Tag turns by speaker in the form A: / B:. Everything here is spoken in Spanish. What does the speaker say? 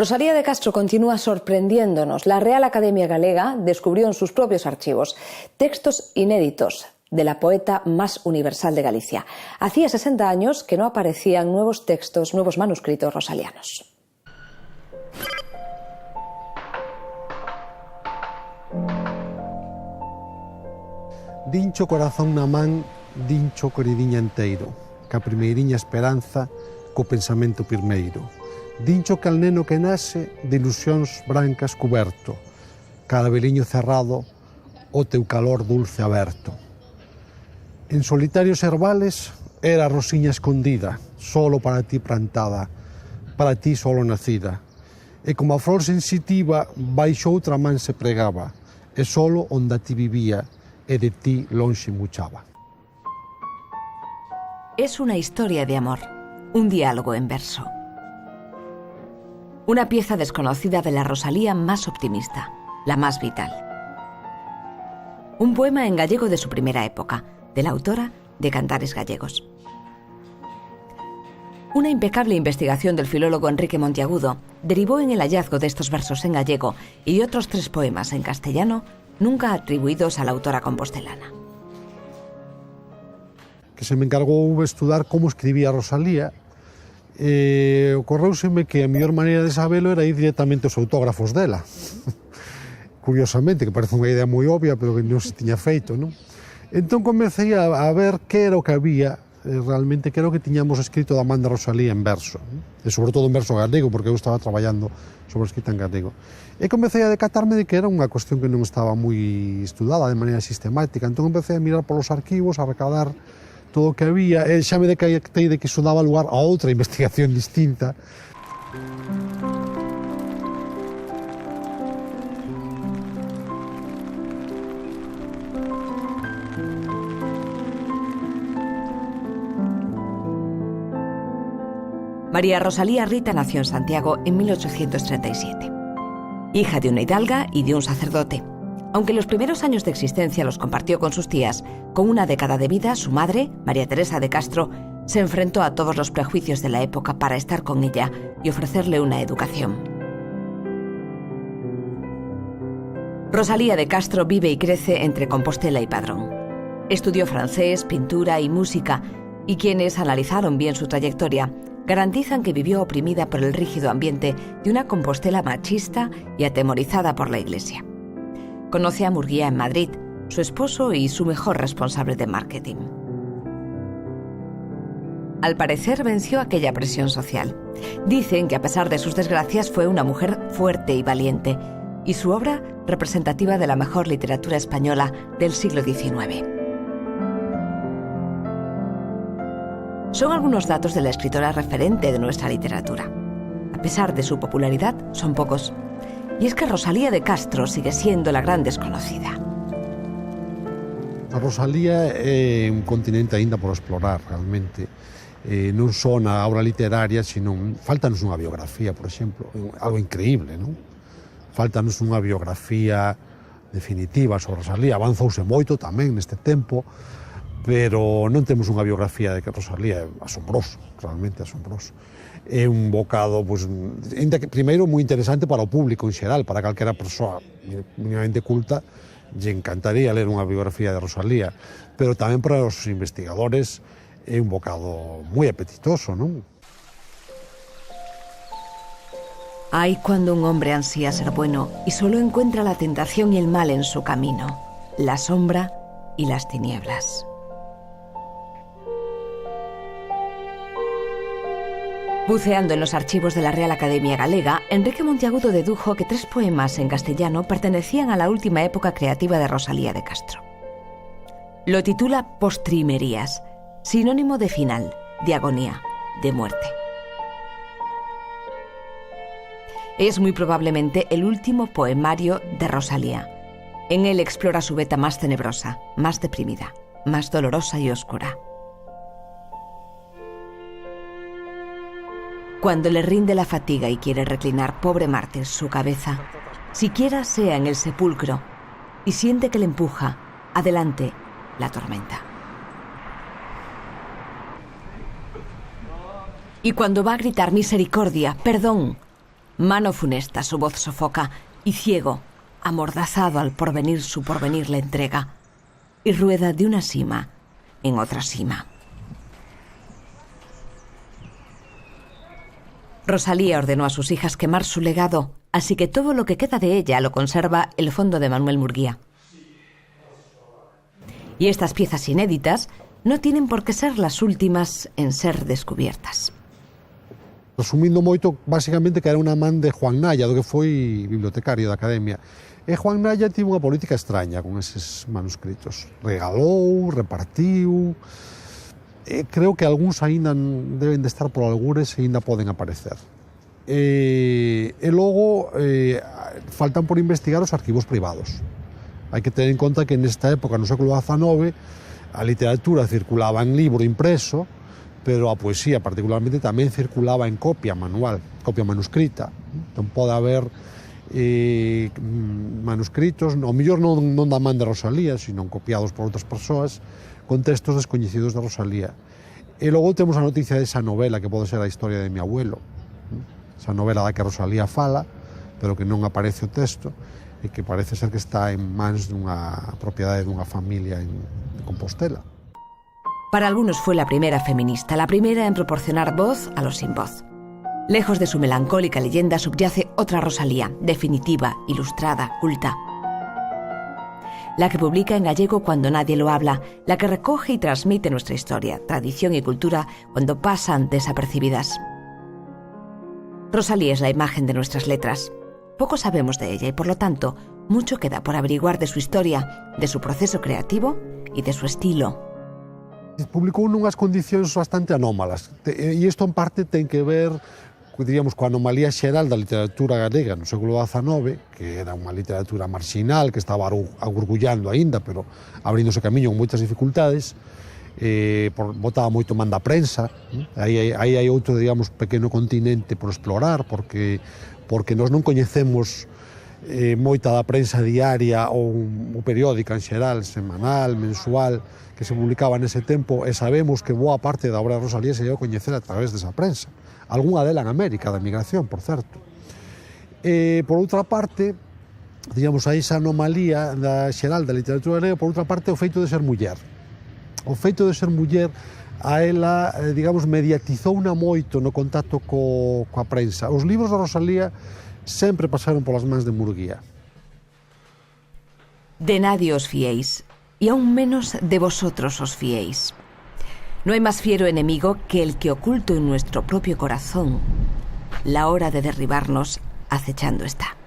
A: Rosalía de Castro continúa sorprendiéndonos. La Real Academia Galega descubrió en sus propios archivos textos inéditos de la poeta más universal de Galicia. Hacía 60 años que no aparecían nuevos textos, nuevos manuscritos rosalianos.
B: Dincho corazón na man, dincho coridiña enteiro, ca primeiriña esperanza, co pensamento primeiro. Dincho que al neno que nace de ilusións brancas cuberto, cada veliño cerrado, o teu calor dulce aberto. En solitarios herbales era a rosiña escondida, solo para ti plantada, para ti solo nacida. E como a flor sensitiva, baixo outra man se pregaba, e solo onde a ti vivía, e de ti lonxe muchaba.
A: Es una historia de amor, un diálogo en verso. Una pieza desconocida de la Rosalía más optimista, la más vital. Un poema en gallego de su primera época, de la autora de Cantares Gallegos. Una impecable investigación del filólogo Enrique Monteagudo derivó en el hallazgo de estos versos en gallego y otros 3 poemas en castellano nunca atribuidos a la autora compostelana.
B: Que se me encargou estudar como escribía Rosalía. Ocorreuseme que a mellor maneira de sabelo era ir directamente aos autógrafos dela. Curiosamente, que parece unha idea moi obvia, pero que non se tiña feito, non? Entón comecei a ver que era o que había, realmente que era o que tiñamos escrito da man de Rosalía en verso, e sobre todo en verso galego, porque eu estaba traballando sobre escrita en galego. E comecei a decatarme de que era unha cuestión que non estaba moi estudada de maneira sistemática, entón empecé a mirar polos arquivos, a recadar todo o que había, e xa me decatei de que iso daba lugar a outra investigación distinta.
A: María Rosalía Rita nació en Santiago en 1837. Hija de una hidalga y de un sacerdote. Aunque los primeros años de existencia los compartió con sus tías, con una década de vida, su madre, María Teresa de Castro, se enfrentó a todos los prejuicios de la época para estar con ella y ofrecerle una educación. Rosalía de Castro vive y crece entre Compostela y Padrón. Estudió francés, pintura y música, y quienes analizaron bien su trayectoria garantizan que vivió oprimida por el rígido ambiente de una Compostela machista y atemorizada por la Iglesia. Conoce a Murguía en Madrid, su esposo y su mejor responsable de marketing. Al parecer venció aquella presión social. Dicen que a pesar de sus desgracias fue una mujer fuerte y valiente, y su obra representativa de la mejor literatura española del siglo XIX. Son algunos datos de la escritora referente de nuestra literatura. A pesar de su popularidad, son pocos. Y es que Rosalía de Castro sigue siendo la gran desconocida.
B: A Rosalía é un continente aínda por explorar, realmente. Non só na obra literaria, sino faltanos unha biografía, por exemplo, algo increíble, non? Faltanos unha biografía definitiva sobre Rosalía. Avanzouse moito tamén neste tempo, pero non temos unha biografía de que Rosalía é asombroso, realmente asombroso. É un bocado, pois, primeiro, moi interesante para o público en xeral, para calquera persoa minimamente culta, lle encantaría ler unha biografía de Rosalía, pero tamén para os investigadores é un bocado moi apetitoso, non?
A: Hay cuando un hombre ansía ser bueno y solo encuentra la tentación y el mal en su camino, la sombra y las tinieblas. Buceando en los archivos de la Real Academia Galega, Enrique Monteagudo dedujo que 3 poemas en castellano pertenecían a la última época creativa de Rosalía de Castro. Lo titula Postrimerías, sinónimo de final, de agonía, de muerte. Es muy probablemente el último poemario de Rosalía. En él explora su beta más tenebrosa, más deprimida, más dolorosa y oscura. Cuando le rinde la fatiga y quiere reclinar, pobre mártir, su cabeza, siquiera sea en el sepulcro, y siente que le empuja, adelante, la tormenta. Y cuando va a gritar misericordia, perdón, mano funesta su voz sofoca, y ciego, amordazado al porvenir su porvenir le entrega, y rueda de una sima en otra sima. Rosalía ordenó a sus hijas quemar su legado, así que todo lo que queda de ella lo conserva el fondo de Manuel Murguía. Y estas piezas inéditas no tienen por qué ser las últimas en ser descubiertas.
B: Resumindo moito, basicamente que era unha man de Juan Naya, do que foi bibliotecario da Academia. E Juan Naya tivo unha política extraña con eses manuscritos. Regalou, repartiu. Creo que algúns aínda deben de estar por algures e aínda poden aparecer. E logo faltan por investigar os arquivos privados. Hai que ter en conta que nesta época, no século XIX, a literatura circulaba en libro impreso, pero a poesía particularmente tamén circulaba en copia manual, copia manuscrita. Entón pode haber manuscritos, ao mellor non da man de Rosalía, sino copiados por outras persoas, con textos descoñecidos de Rosalía. E logo temos a noticia desa novela que pode ser a historia de mi abuelo, esa novela da que Rosalía fala, pero que non aparece o texto, e que parece ser que está en mans dunha propiedade dunha familia en Compostela.
A: Para algunos fue la primera feminista, la primera en proporcionar voz a los sin voz. Lejos de su melancólica leyenda subyace otra Rosalía, definitiva, ilustrada, culta. La que publica en gallego cuando nadie lo habla, la que recoge y transmite nuestra historia, tradición y cultura cuando pasan desapercibidas. Rosalía es la imagen de nuestras letras. Poco sabemos de ella y, por lo tanto, mucho queda por averiguar de su historia, de su proceso creativo y de su estilo.
B: Publicou nunhas condicións bastante anómalas, e isto en parte ten que ver, diríamos, coa anomalía xeral da literatura galega no século XIX, que era unha literatura marxinal, que estaba agurgullando aínda, pero abríndose camiño con moitas dificultades, botaba moito man da prensa, aí hai outro, digamos, pequeno continente por explorar, porque nós non coñecemos moita da prensa diaria ou periódica en xeral, semanal, mensual, que se publicaba nese tempo, e sabemos que boa parte da obra de Rosalía se lle a coñecer a través desa prensa. Algúnha dela en América, da emigración, por certo. Por outra parte, digamos, a esa anomalía xeral da literatura galega, por outra parte, o feito de ser muller. O feito de ser muller, a ela, digamos, mediatizouna moito no contacto coa prensa. Os libros da Rosalía sempre pasaron polas mans de Murguía.
A: De nadie os fiéis, y aún menos de vosotros os fiéis. No hay más fiero enemigo que el que oculto en nuestro propio corazón, la hora de derribarnos acechando está.